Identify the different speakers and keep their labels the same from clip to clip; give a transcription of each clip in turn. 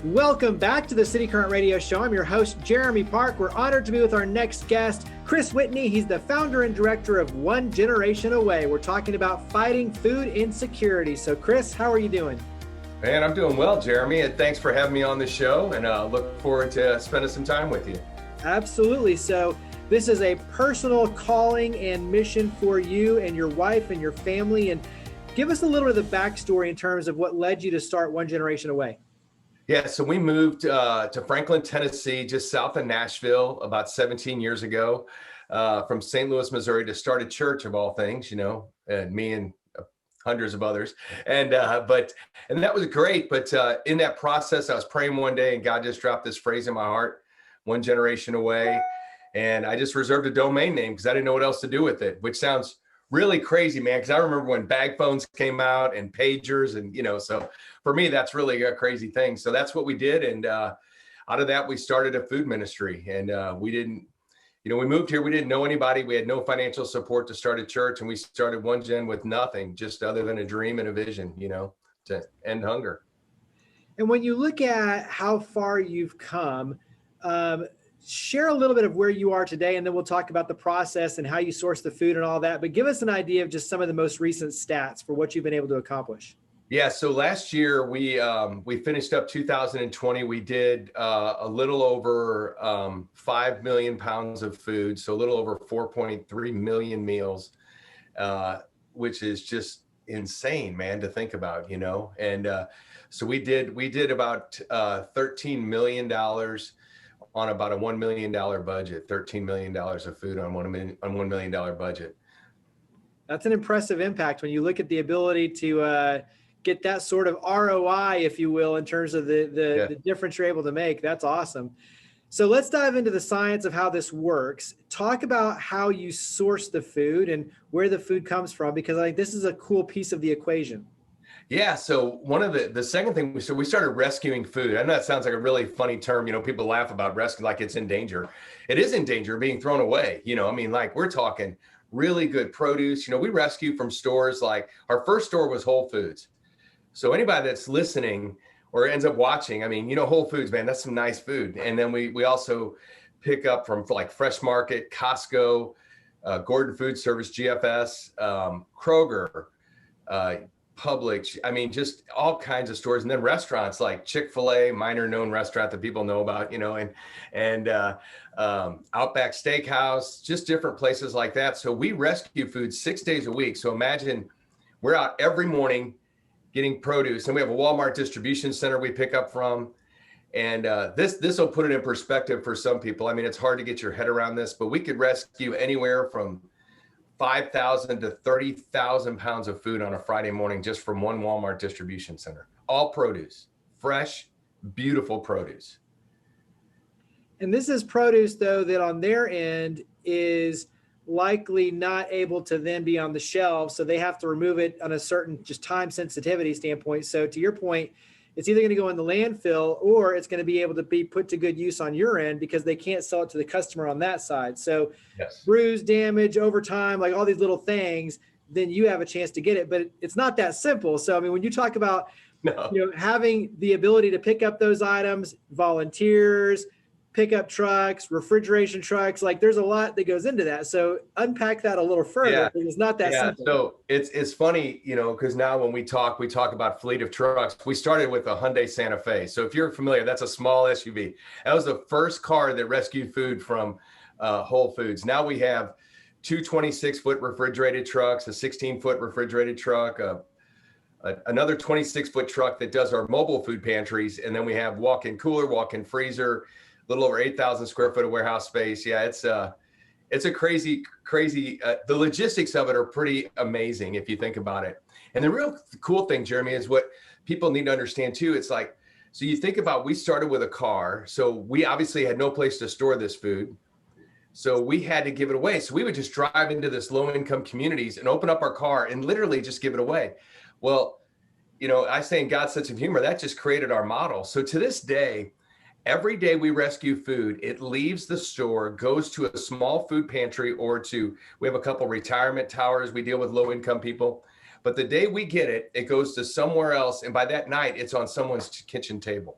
Speaker 1: Welcome back to the City Current Radio Show. I'm your host, Jeremy Park. We're honored to be with our next guest, Chris Whitney. He's the founder and director of One Generation Away. We're talking about fighting food insecurity. So, Chris, how are you doing?
Speaker 2: Man, I'm doing well, Jeremy, and thanks for having me on the show, and look forward to spending some time with you.
Speaker 1: Absolutely. So, this is a personal calling and mission for you and your wife and your family. And give us a little bit of the backstory in terms of what led you to start One Generation Away.
Speaker 2: Yeah, so we moved to Franklin, Tennessee, just south of Nashville about 17 years ago, from St. Louis, Missouri, to start a church of all things, and me and hundreds of others. And that was great. But in that process, I was praying one day and God just dropped this phrase in my heart, One Generation Away. And I just reserved a domain name because I didn't know what else to do with it, which sounds really crazy, man, because I remember when bag phones came out and pagers and, so for me, that's really a crazy thing. So that's what we did. And out of that, we started a food ministry. And we moved here, we didn't know anybody. We had no financial support to start a church. And we started One Gen with nothing, just other than a dream and a vision, to end hunger.
Speaker 1: And when you look at how far you've come, share a little bit of where you are today, and then we'll talk about the process and how you source the food and all that. But give us an idea of just some of the most recent stats for what you've been able to accomplish.
Speaker 2: Yeah, so last year we finished up 2020. We did a little over 5 million pounds of food, so a little over 4.3 million meals, which is just insane, man, to think about, And so we did about $13 million on about a $1 million budget, $13 million of food on $1 million budget.
Speaker 1: That's an impressive impact when you look at the ability to get that sort of ROI, if you will, in terms of the difference you're able to make. That's awesome. So let's dive into the science of how this works. Talk about how you source the food and where the food comes from, because I think this is a cool piece of the equation.
Speaker 2: Yeah. So one of the second thing, we started rescuing food. I know that sounds like a really funny term. People laugh about rescue like it's in danger. It is in danger of being thrown away. We're talking really good produce. We rescue from stores. Like our first store was Whole Foods. So anybody that's listening or ends up watching, Whole Foods, man, that's some nice food. And then we also pick up from like Fresh Market, Costco, Gordon Food Service, GFS, Kroger, Publix, just all kinds of stores, and then restaurants like Chick-fil-A, minor known restaurant that people know about, and Outback Steakhouse, just different places like that. So we rescue food 6 days a week. So imagine we're out every morning getting produce, and we have a Walmart distribution center we pick up from. And this will put it in perspective for some people. It's hard to get your head around this, but we could rescue anywhere from 5,000 to 30,000 pounds of food on a Friday morning just from one Walmart distribution center. All produce, fresh, beautiful produce.
Speaker 1: And this is produce, though, that on their end is likely not able to then be on the shelves. So they have to remove it on a certain just time sensitivity standpoint. So to your point, it's either going to go in the landfill or it's going to be able to be put to good use on your end because they can't sell it to the customer on that side. So bruise, damage over time, like all these little things, then you have a chance to get it, but it's not that simple. So, when you talk about having the ability to pick up those items, volunteers, pickup trucks, refrigeration trucks, like there's a lot that goes into that. So unpack that a little further because it's not that simple.
Speaker 2: So it's funny, because now when we talk about fleet of trucks. We started with a Hyundai Santa Fe. So if you're familiar, that's a small SUV. That was the first car that rescued food from Whole Foods. Now we have two 26-foot refrigerated trucks, a 16-foot refrigerated truck, another 26-foot truck that does our mobile food pantries. And then we have walk-in cooler, walk-in freezer, little over 8,000 square foot of warehouse space. Yeah, it's a crazy. The logistics of it are pretty amazing if you think about it. And the real cool thing, Jeremy, is what people need to understand too. It's like, so you think about, we started with a car. So we obviously had no place to store this food. So we had to give it away. So we would just drive into this low income communities and open up our car and literally just give it away. Well, I say in God's sense of humor, that just created our model. So to this day, every day we rescue food, it leaves the store, goes to a small food pantry we have a couple retirement towers. We deal with low income people, but the day we get it, it goes to somewhere else. And by that night, it's on someone's kitchen table.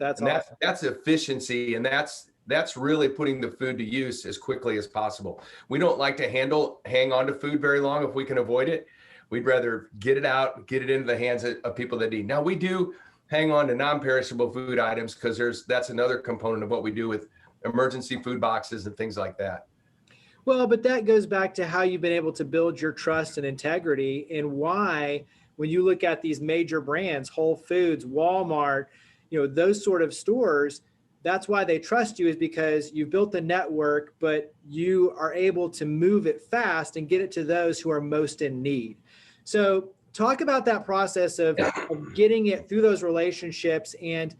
Speaker 1: That's
Speaker 2: And
Speaker 1: awesome.
Speaker 2: that's efficiency, and that's really putting the food to use as quickly as possible. We don't like to hang on to food very long if we can avoid it. We'd rather get it out, get it into the hands of people that need. Now we do hang on to non-perishable food items because that's another component of what we do with emergency food boxes and things like that.
Speaker 1: Well, but that goes back to how you've been able to build your trust and integrity, and why, when you look at these major brands, Whole Foods, Walmart, those sort of stores, that's why they trust you, is because you've built the network, but you are able to move it fast and get it to those who are most in need. So talk about that process of getting it through those relationships. And,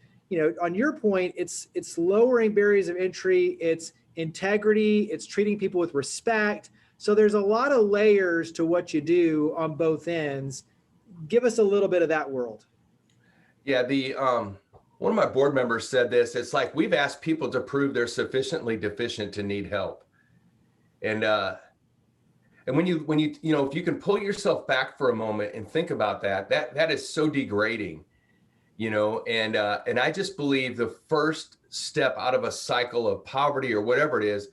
Speaker 1: on your point, it's lowering barriers of entry, it's integrity, it's treating people with respect. So there's a lot of layers to what you do on both ends. Give us a little bit of that world.
Speaker 2: Yeah, one of my board members said this. It's like we've asked people to prove they're sufficiently deficient to need help. And when you if you can pull yourself back for a moment and think about that is so degrading, and I just believe the first step out of a cycle of poverty or whatever it is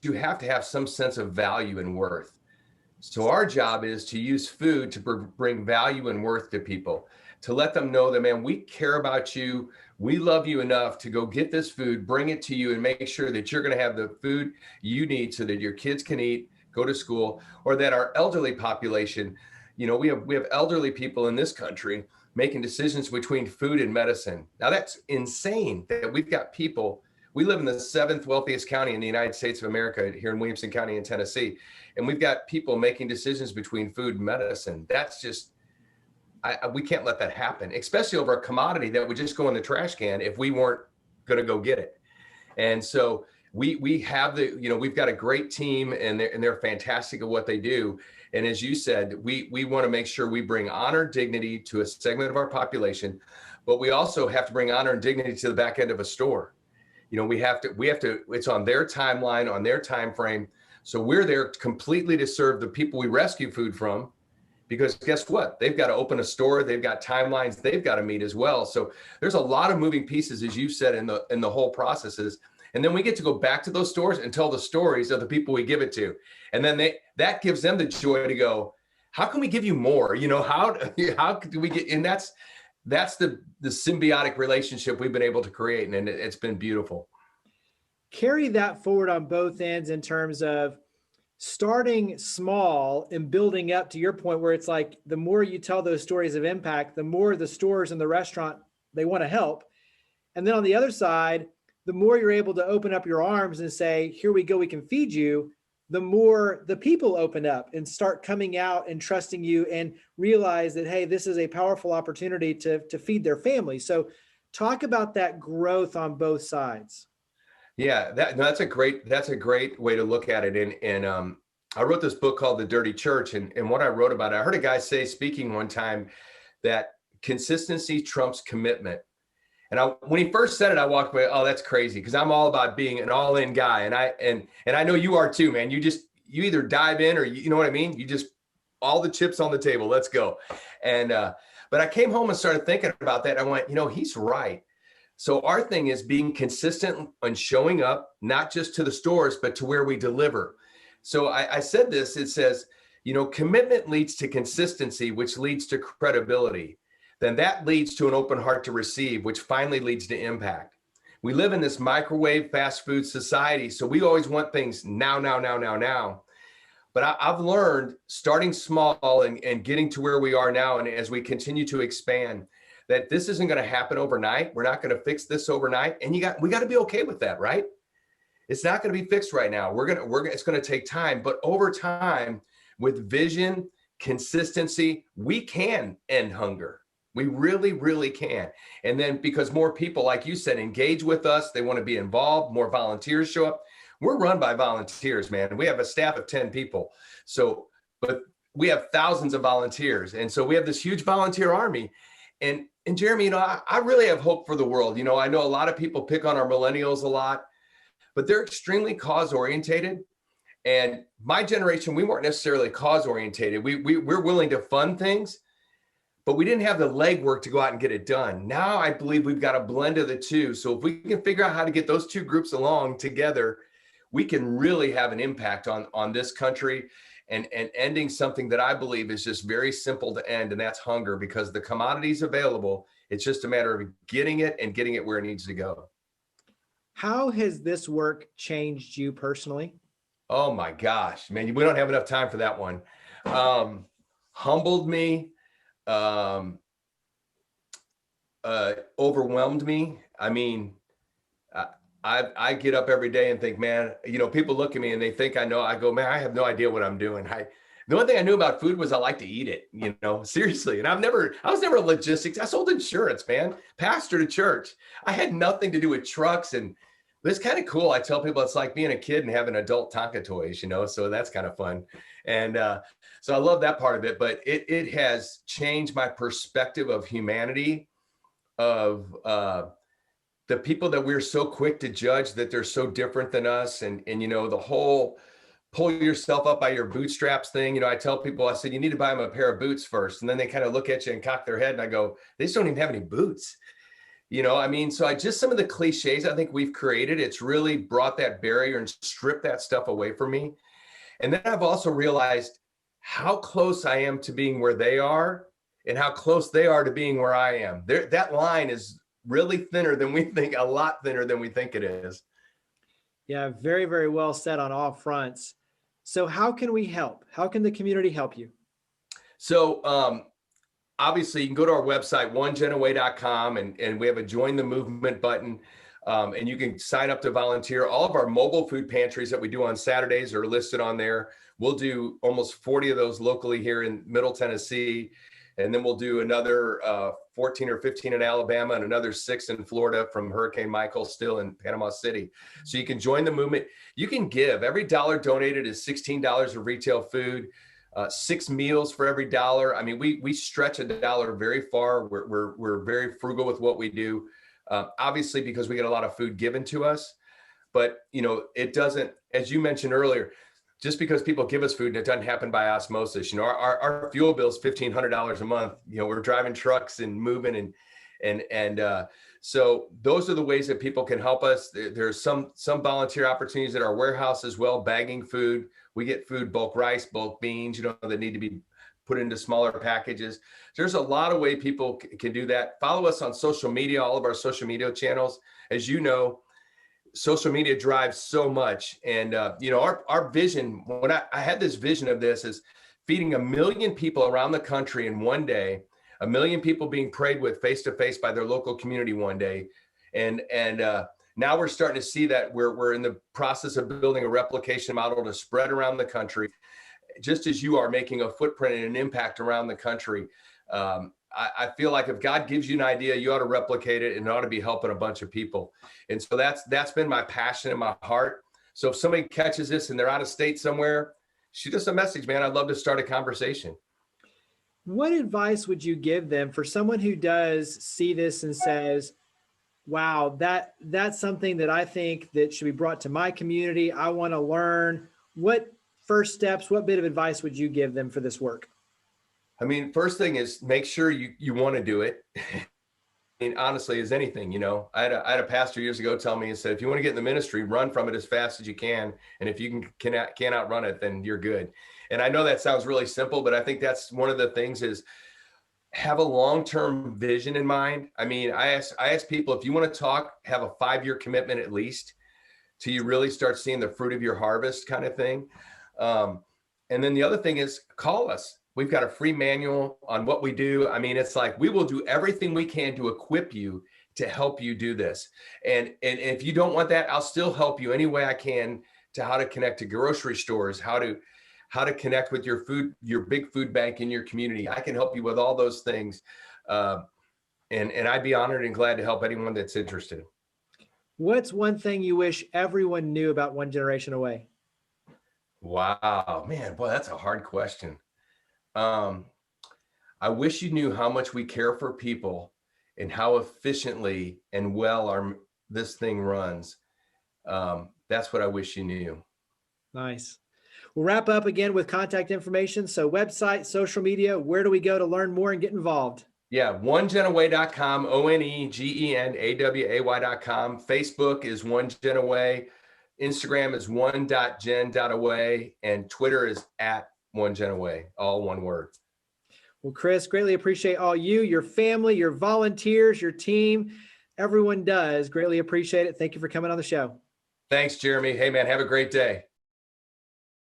Speaker 2: you have to have some sense of value and worth. So our job is to use food to bring value and worth to people, to let them know that, man, we care about you. We love you enough to go get this food, bring it to you, and make sure that you're going to have the food you need so that your kids can eat, go to school, or that our elderly population, we have elderly people in this country making decisions between food and medicine. Now that's insane that we've got people. We live in the 7th wealthiest county in the United States of America, here in Williamson County in Tennessee. And we've got people making decisions between food and medicine. That's just, we can't let that happen, especially over a commodity that would just go in the trash can if we weren't going to go get it. And so we have we've got a great team, and they're fantastic at what they do. And as you said, we want to make sure we bring honor, dignity to a segment of our population, but we also have to bring honor and dignity to the back end of a store. We have to, it's on their timeline, on their time frame. So we're there completely to serve the people we rescue food from, because guess what? They've got to open a store. They've got timelines they've got to meet as well. So there's a lot of moving pieces, as you said, in the whole processes. And then we get to go back to those stores and tell the stories of the people we give it to. And then that gives them the joy to go, how can we give you more? How do we get, and that's the symbiotic relationship we've been able to create. And it's been beautiful.
Speaker 1: Carry that forward on both ends in terms of starting small and building up, to your point, where it's like the more you tell those stories of impact, the more the stores and the restaurant, they want to help. And then on the other side, the more you're able to open up your arms and say, here we go, we can feed you, the more the people open up and start coming out and trusting you and realize that, hey, this is a powerful opportunity to feed their family. So talk about that growth on both sides.
Speaker 2: Yeah, that's a great way to look at it. And I wrote this book called The Dirty Church. And what I wrote about it, I heard a guy say, speaking one time, that consistency trumps commitment. And when he first said it, I walked away, oh, that's crazy, because I'm all about being an all-in guy. And I know you are too, man. You either dive in, or you know what I mean? You just, all the chips on the table, let's go. And but I came home and started thinking about that. I went, he's right. So our thing is being consistent and showing up, not just to the stores, but to where we deliver. So I said this, it says, commitment leads to consistency, which leads to credibility. Then that leads to an open heart to receive, which finally leads to impact. We live in this microwave fast food society, so we always want things now. But I've learned, starting small and getting to where we are now, and as we continue to expand, that this isn't going to happen overnight. We're not going to fix this overnight, and we got to be okay with that, right? It's not going to be fixed right now. It's going to take time, but over time, with vision, consistency, we can end hunger. We really, really can. And then because more people, like you said, engage with us, they want to be involved, more volunteers show up. We're run by volunteers, man. We have a staff of 10 people. So, but we have thousands of volunteers. And so we have this huge volunteer army. And Jeremy, I really have hope for the world. I know a lot of people pick on our millennials a lot, but they're extremely cause orientated. And my generation, we weren't necessarily cause orientated. We're willing to fund things, but we didn't have the legwork to go out and get it done. Now I believe we've got a blend of the two. So if we can figure out how to get those two groups along together, we can really have an impact on this country and ending something that I believe is just very simple to end, and that's hunger, because the commodity's available. It's just a matter of getting it and getting it where it needs to go.
Speaker 1: How has this work changed you personally?
Speaker 2: Oh my gosh, man, we don't have enough time for that one. Humbled me, overwhelmed me. I mean, I get up every day and think, man, people look at me and they think I know. I go, man, I have no idea what I'm doing. The one thing I knew about food was I like to eat it, seriously. And I was never logistics. I sold insurance, man, pastor to church. I had nothing to do with trucks, and it's kind of cool. I tell people it's like being a kid and having adult Tonka toys, so that's kind of fun. And so I love that part of it, but it has changed my perspective of humanity, of the people that we're so quick to judge that they're so different than us. And the whole pull yourself up by your bootstraps thing. I tell people, I said, you need to buy them a pair of boots first. And then they kind of look at you and cock their head. And I go, they just don't even have any boots. So some of the cliches I think we've created, it's really brought that barrier and stripped that stuff away from me. And then I've also realized how close I am to being where they are and how close they are to being where I am. That line is really thinner than we think, a lot thinner than we think it is.
Speaker 1: Yeah, very, very well said on all fronts. So how can we help? How can the community help you?
Speaker 2: So obviously you can go to our website, onegenaway.com, and we have a join the movement button. And you can sign up to volunteer. All of our mobile food pantries that we do on Saturdays are listed on there. We'll do almost 40 of those locally here in Middle Tennessee. And then we'll do another 14 or 15 in Alabama and another 6 in Florida from Hurricane Michael, still in Panama City. So you can join the movement. You can give. Every dollar donated is $16 of retail food, 6 meals for every dollar. I mean, we stretch a dollar very far. We're very frugal with what we do, obviously because we get a lot of food given to us. But, it doesn't, as you mentioned earlier, just because people give us food and it doesn't happen by osmosis. Our fuel bill is $1,500 a month. We're driving trucks and moving and so those are the ways that people can help us. There's some volunteer opportunities at our warehouse as well, bagging food. We get food, bulk rice, bulk beans, that need to be put into smaller packages. There's a lot of way people can do that. Follow us on social media, all of our social media channels. As you know, social media drives so much. And, our vision, when I had this vision of this, is feeding 1 million people around the country in one day, 1 million people being prayed with face-to-face by their local community one day. And now we're starting to see that we're in the process of building a replication model to spread around the country, just as you are making a footprint and an impact around the country. I feel like if God gives you an idea, you ought to replicate it, and it ought to be helping a bunch of people. And so that's been my passion and my heart. So if somebody catches this and they're out of state somewhere, shoot us a message, man. I'd love to start a conversation.
Speaker 1: What advice would you give them for someone who does see this and says, wow, that's something that I think that should be brought to my community. I want to learn. What first steps, what bit of advice would you give them for this work?
Speaker 2: I mean, first thing is make sure you want to do it. I mean, honestly, as anything, I had a pastor years ago tell me, he said, if you want to get in the ministry, run from it as fast as you can. And if you can't outrun it, then you're good. And I know that sounds really simple, but I think that's one of the things is have a long-term vision in mind. I mean, I ask people, if you want to talk, have a 5-year commitment at least till you really start seeing the fruit of your harvest kind of thing. And then the other thing is call us. We've got a free manual on what we do. I mean, it's like we will do everything we can to equip you to help you do this. And if you don't want that, I'll still help you any way I can to how to connect to grocery stores, how to connect with your big food bank in your community. I can help you with all those things. And I'd be honored and glad to help anyone that's interested.
Speaker 1: What's one thing you wish everyone knew about One Generation Away?
Speaker 2: Wow, man, boy, that's a hard question. I wish you knew how much we care for people and how efficiently and well this thing runs. That's what I wish you knew.
Speaker 1: Nice. We'll wrap up again with contact information. So website, social media, where do we go to learn more and get involved?
Speaker 2: Yeah, onegenaway.com, ONEGENAWAY.com. Facebook is One Gen Away. Instagram is one.gen.away, and Twitter is at One Gen Away, all one word.
Speaker 1: Well, Chris, greatly appreciate all you, your family, your volunteers, your team. Everyone does greatly appreciate it. Thank you for coming on the show.
Speaker 2: Thanks, Jeremy. Hey, man, have a great day.